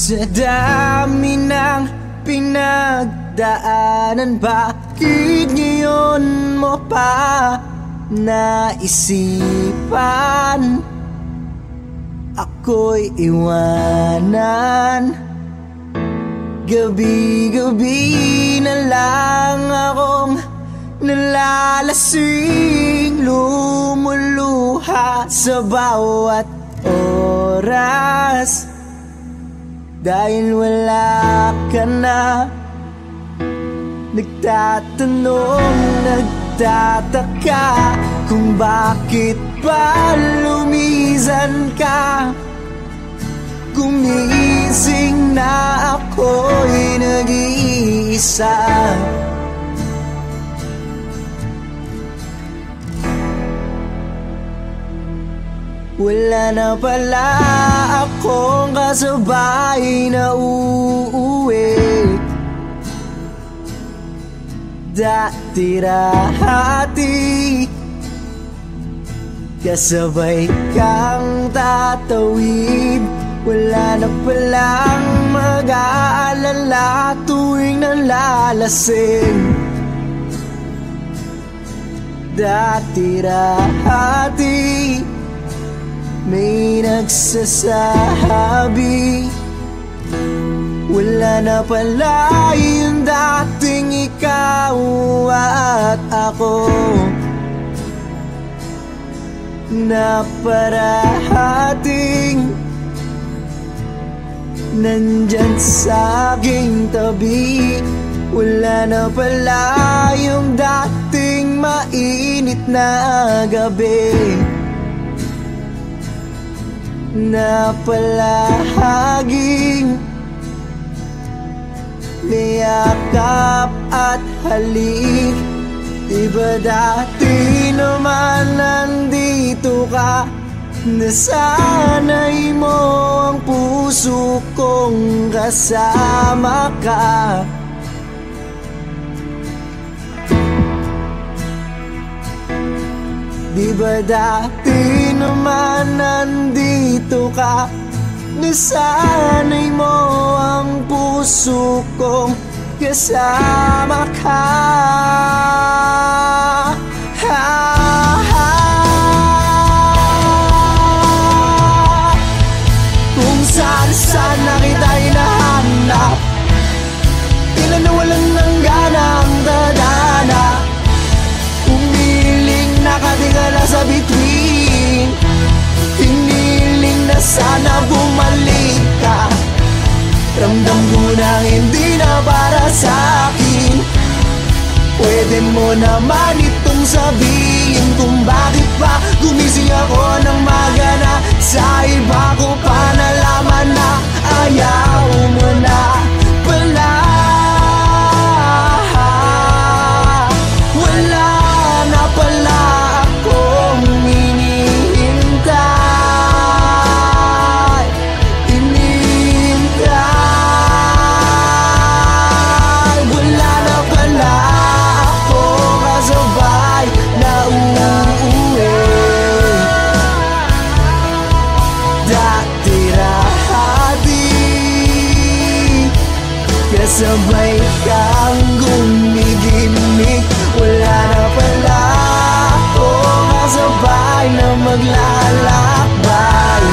Sa dami ng pinagdaanan, bakit ngayon mo pa naisipan ako'y iwanan? Gabi-gabi na lang akong nalalasing, lumuluha sa bawat oras dahil wala ka na. Nagtatanong, nagtataka kung bakit ba lumisan ka. Gumising na ako'y nag-iisa. Wala na pala akong kasabay na uuwi. Dati-rati kasabay kang tatawid. Wala na palang mag-aalala tuwing nalalasing. Dati-rati may nagsasabi, wala na pala yung dating ikaw at ako, na parating nandyan sa aking tabi. Wala na pala yung dating mainit na gabi, na palaging niyakap at halik. Diba dati naman nandito ka, nasanay mo ang puso kong kasama ka. Diba dati naman nandito ka, nasanay mo ang puso kong kasama ka. Kung saan na kita hinahanap, tila nawalan ng gana ang dadana. Umiling nakatingala sa bituin, hiniling na sana bumalik ka. Ramdam ko na hindi na para sa'kin. Pwede mo naman itong sabihin kung bakit ba gumising ako ng magana. Sa iba ko pa nalaman na ayaw mo na pala. Wala na pala akong sabay kang gumigimik. Wala na pala akong kasabay na maglalakbay.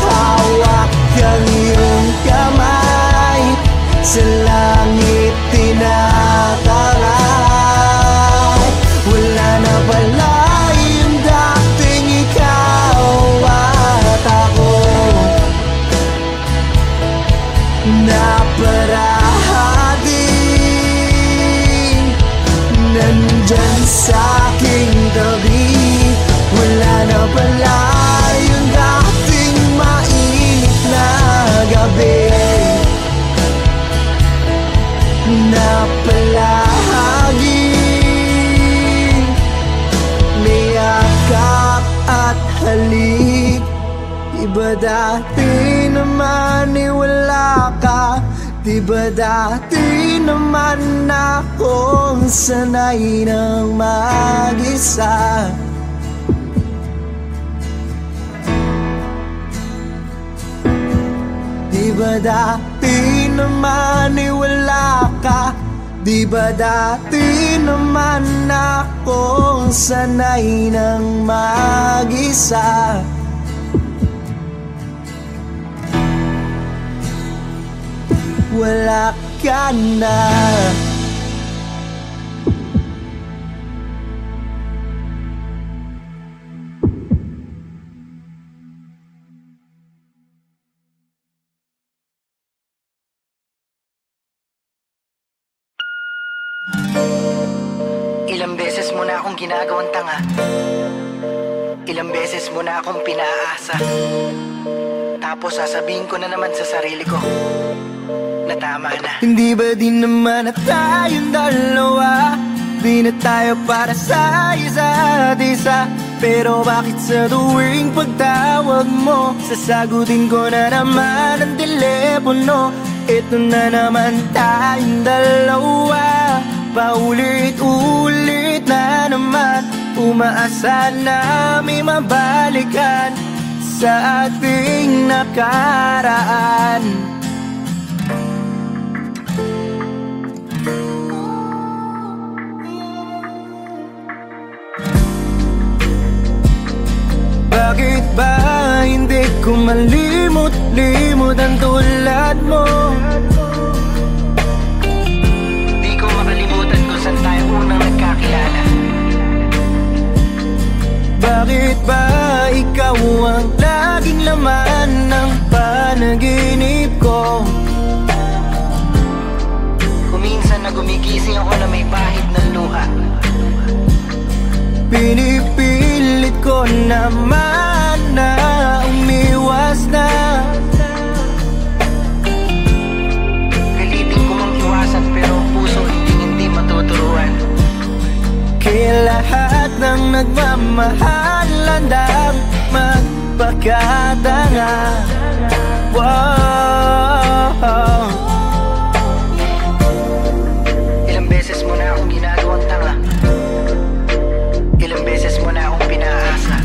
Hawak kang iyong kamay, sa langit tinatalay. Wala na pala yung dating ikaw at ako, na parating nandyan sa aking tabi. Wala na pala yung dating mainit na gabi, na palaging niyakap at halik. Diba dati naman wala ka, diba dati naman akong sanay ng mag-isa. ba dati naman wala ka? Di ba dati naman akong sanay ng mag-isa? Wala ka na. Ilang beses mo na akong ginagawang tanga. Ilang beses mo na akong pinaasa. Tapos sasabihin ko na naman sa sarili ko na tama na. Hindi ba din naman na tayong dalawa? Di na tayo para sa isa't isa. Pero bakit sa tuwing pagtawag mo, sasagutin ko na naman ang telepono? Ito na naman tayong dalawa, paulit-ulit na naman. Umaasa na may mabalikan sa ating nakaraan. Bakit ba hindi ko malimot-limot ang tulad mo? Di ko makalimutan kung saan tayo unang nagkakilala. Bakit ba ikaw ang laging laman ng panaginip ko? Kuminsan na gumigising ako na may bahid ng luha. Pinipilit ko naman na umiwas na. Pilitin ko mang iwasan pero ang puso hindi matuturuan. Kaya lahat ng nagmamahal handang magpakatanga. Wow. Ilang beses mo na akong ginagawang tanga. Ilang beses mo na akong pinaasa.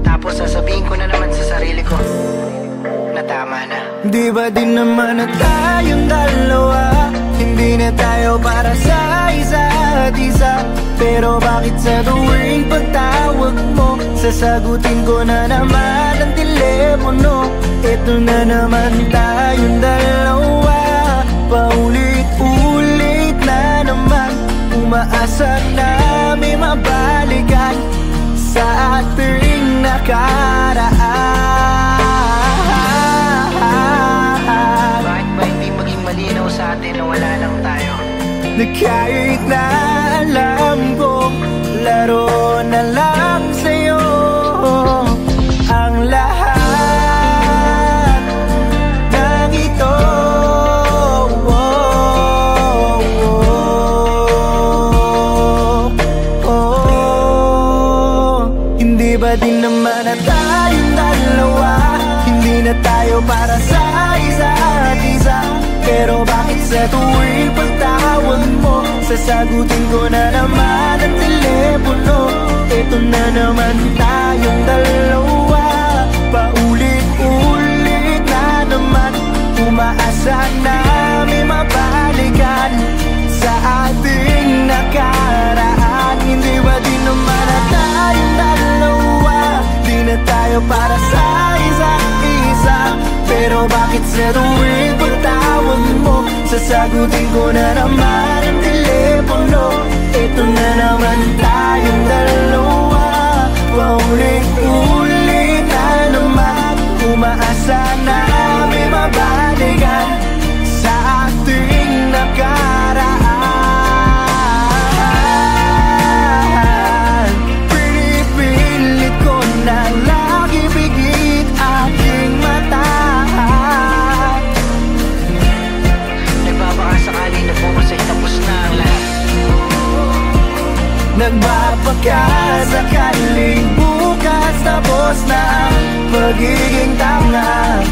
Tapos sasabihin ko na naman sa sarili ko na tama na. Di ba din naman na tayong dalawa? Hindi na tayo para sa isa't isa. Pero bakit sa tuwing pagtawag mo, sasagutin ko na naman ang telepono? Ito na naman tayong dalawa, paulit-ulit na naman. Umaasa na may mabalikan sa ating nakaraan. Bakit ba hindi maging malinaw sa atin na wala lang tayo? Na kahit na alam ko, laro na lang sa'yo ang lahat ng ito. Hindi ba din naman na tayong dalawa? Hindi na tayo para sa isa't isa. Pero bakit sa tuwing pagtawag mo, sasagutin ko na naman ang telepono? Ito na naman tayong dalawa, paulit-ulit na naman. Umaasa na may mabalikan sa ating nakaraan. Hindi ba din naman na tayong dalawa? Di na tayo para sa isa't isa. Pero bakit sa tuwing pagtawag mo, sasagutin ko na naman ang telepono? Ito na naman tayong dalawa, paulit-ulit na naman. Umaasa na may mabalikan sa ating nakaraan. Pinipilit ko na lagi bigit aking mata. Nagbabakasakali na bukas ay tapos na ang lahat. Nagbabakasakaling bukas tapos na ang pagiging tanga.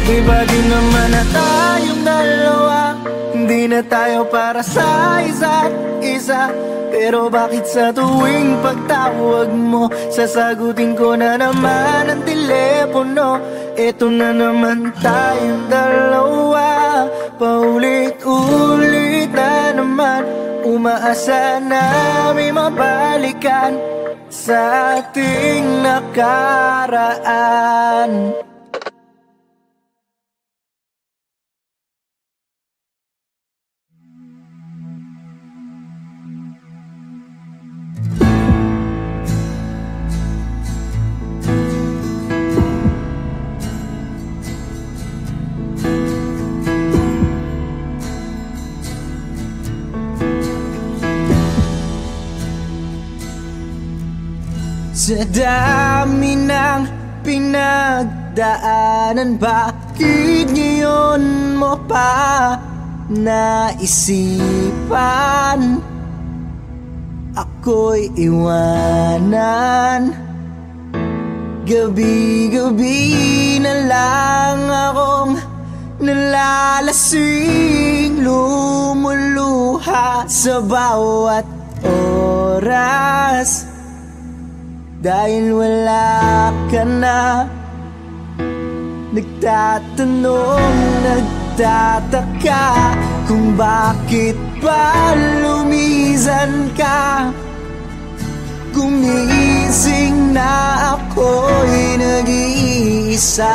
Di ba din naman na tayong dalawa? Hindi na na tayo para sa isa't isa. Pero bakit sa tuwing pagtawag mo, sasagutin ko na naman ang telepono? Eto na naman tayong dalawa, paulit-ulit na naman. Umaasa na may mabalikan sa ating nakaraan. Sa dami ng pinagdaanan, bakit ngayon mo pa naisipan ako'y iwanan? Gabi-gabi na lang akong nalalasing, lumuluha sa bawat oras. Dahil wala ka na, nagtatanong, nagtataka kung bakit pa lumisan ka. Gumising na ako'y nag-iisa.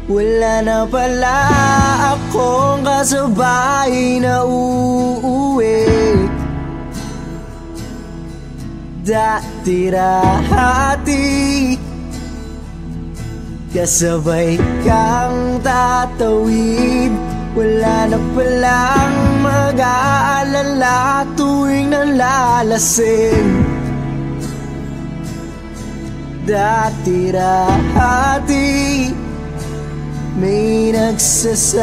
Wala na pala akong kasabay na uuwi. Dati-dati kasabay kang tatawid. Wala na palang mag-aalala tuwing nalalasing. Dati-dati may nagsasabi,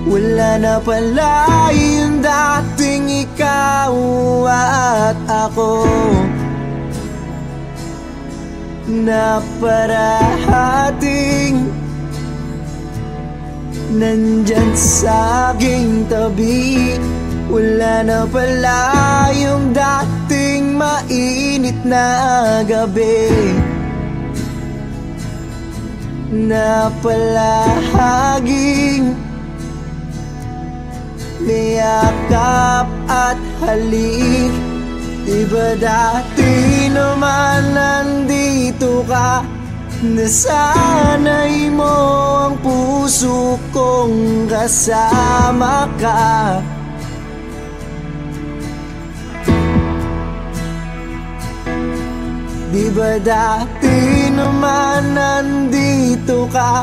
wala na pala yung dating ikaw at ako, na parating nandyan sa aking tabi. Wala na pala yung dating mainit na gabi, na palaging niyakap at halik. Diba dati naman nandito ka, nasanay mo ang puso kong kasama ka. Diba dati naman nandito ka,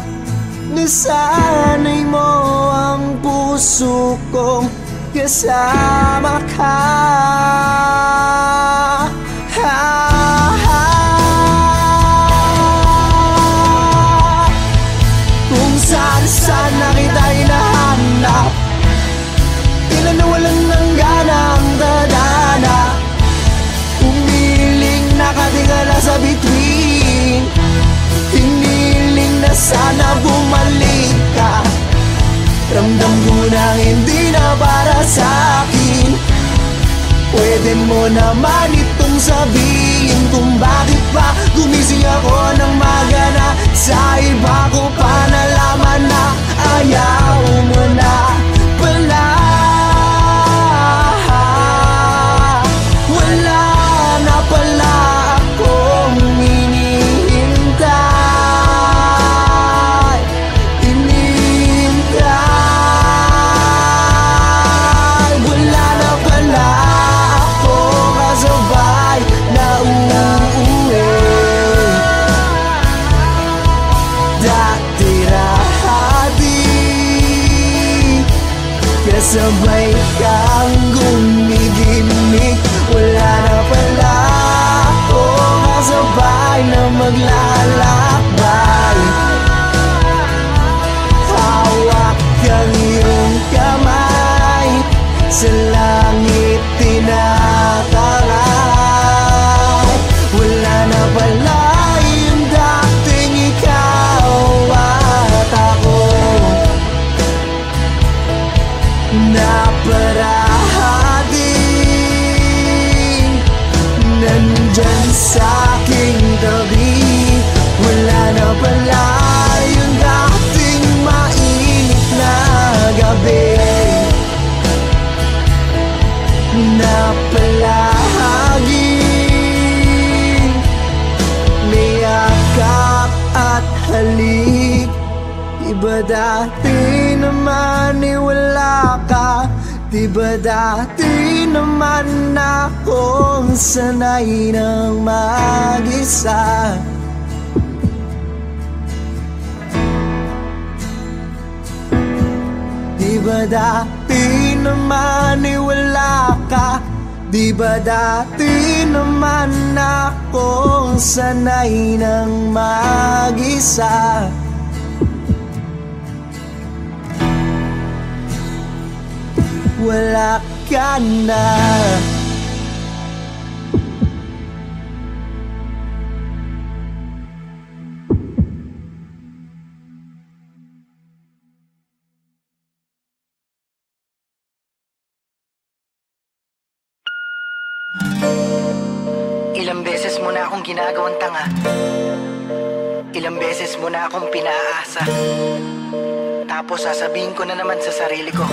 nasanay mo ang puso kong kasama ka. Kung saan na kita hinahanap, ilan na walang nangganang dadana. Nakatingala sa bituin, hiniling na sana bumalik ka. Ramdam ko na hindi na para sa akin. Pwede mo naman itong sabihin kung bakit pa gumising ako ng magana. Sa iba ko pa nalaman na ayaw mo na pala. Wala na pala akong hinihintay. Wala na pala akong kasabay na uuwi. ba dati naman wala ka? Di ba dati naman akong sanay ng mag-isa? Di ba dati naman wala ka? Di ba dati naman akong sanay ng mag-isa? Wala ka na. Ilang beses mo na akong ginagawang tanga. Ilang beses mo na akong pinaasa. Tapos sasabihin ko na naman sa sarili ko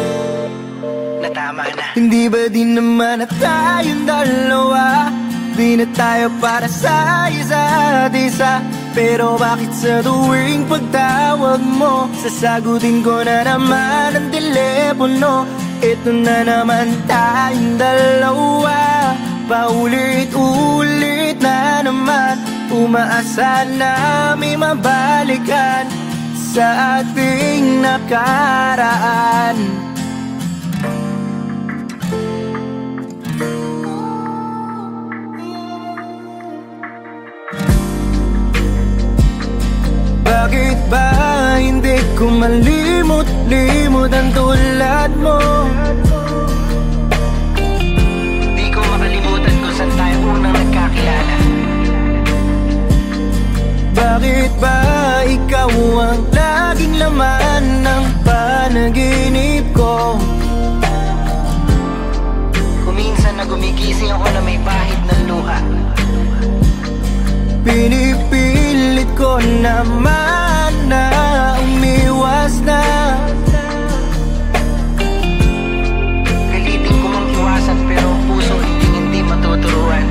na tama na. Hindi ba din naman na tayong dalawa? Di na tayo para sa isa't isa. Pero bakit sa tuwing pagtawag mo, sasagutin ko na naman ang telepono? Ito na naman tayong dalawa, paulit-ulit na naman. Umaasa na may mabalikan sa ating nakaraan. Bakit ba hindi ko malimot-limot ang tulad mo? Di ko makalimutan kung saan tayo unang nagkakilala. Bakit ba ikaw ang laging laman ng panaginip ko? Kuminsan na gumigising ako na may bahid ng luha. Pinipilit ko naman na umiwas na. Pilitin ko mang iwasan pero puso hindi matuturuan.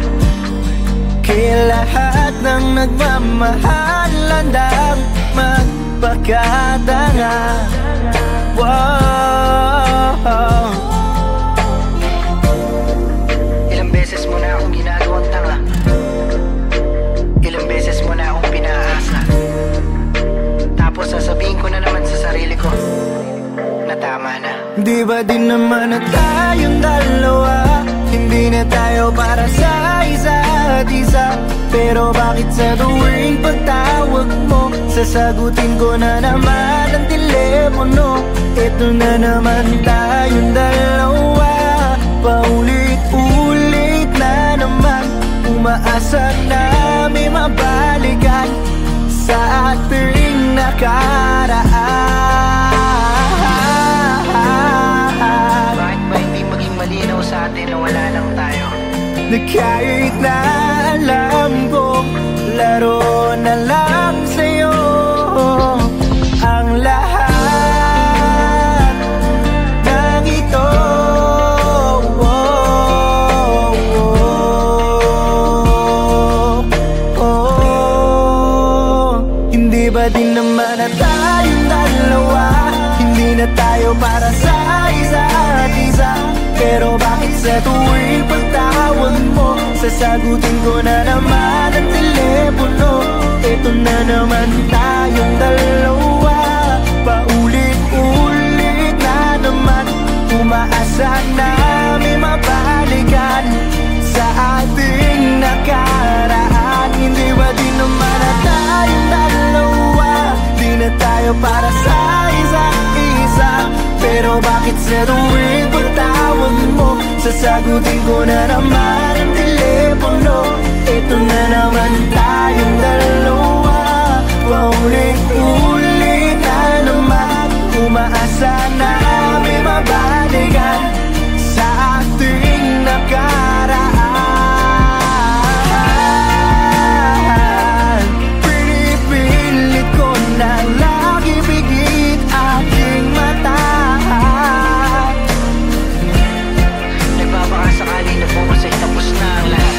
Kaya lahat ng nagmamahal landang magpakatanga. Wow. Ilang beses mo na akong ginagawang tanga. Ilang beses mo na akong pinaasa. Tapos sasabihin ko na naman sa sarili ko na tama na. Di ba din naman na tayong dalawa? Hindi na tayo para sa isa't isa. Pero bakit sa tuwing pagtawag mo, sasagutin ko na naman ang telepono? Ito na naman tayong dalawa, paulit-ulit na naman. Umaasa na may mabalikan sa ating nakaraan. Bakit ba hindi maging malinaw sa atin na wala lang tayo? Na kahit na alam ko, laro na lang sa'yo ang lahat ng ito. Hindi ba din naman na tayong dalawa? Hindi na tayo para sa isa't isa. Pero bakit sa tuwing pagtawag mo, sasagutin ko na naman ang telepono? Ito na naman tayong dalawa, paulit-ulit na naman. Umaasa na may mabalikan sa ating nakaraan. Hindi ba din naman na tayong dalawa? Di na tayo para sa isa't isa. Pero bakit sa tuwing pagtawag mo, sasagutin ko na naman ang telepono? Ito na naman tayong dalawa, paulit-ulit na naman. Umaasa na may mabalikan sa ating nakaraan. Pinipilit ko na lagi bigit aking mata. Nagbabaka sakali na bukas ay tapos na ang lahat.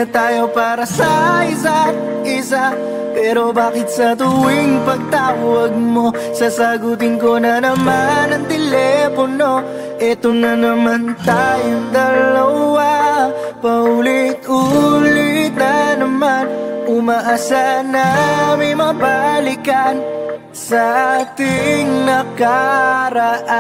na tayo para sa isa't isa. Pero bakit sa tuwing pagtawag mo, sasagutin ko na naman ang telepono? Eto na naman tayong dalawa, paulit-ulit na naman. Umaasa na may mabalikan sa ating nakaraan.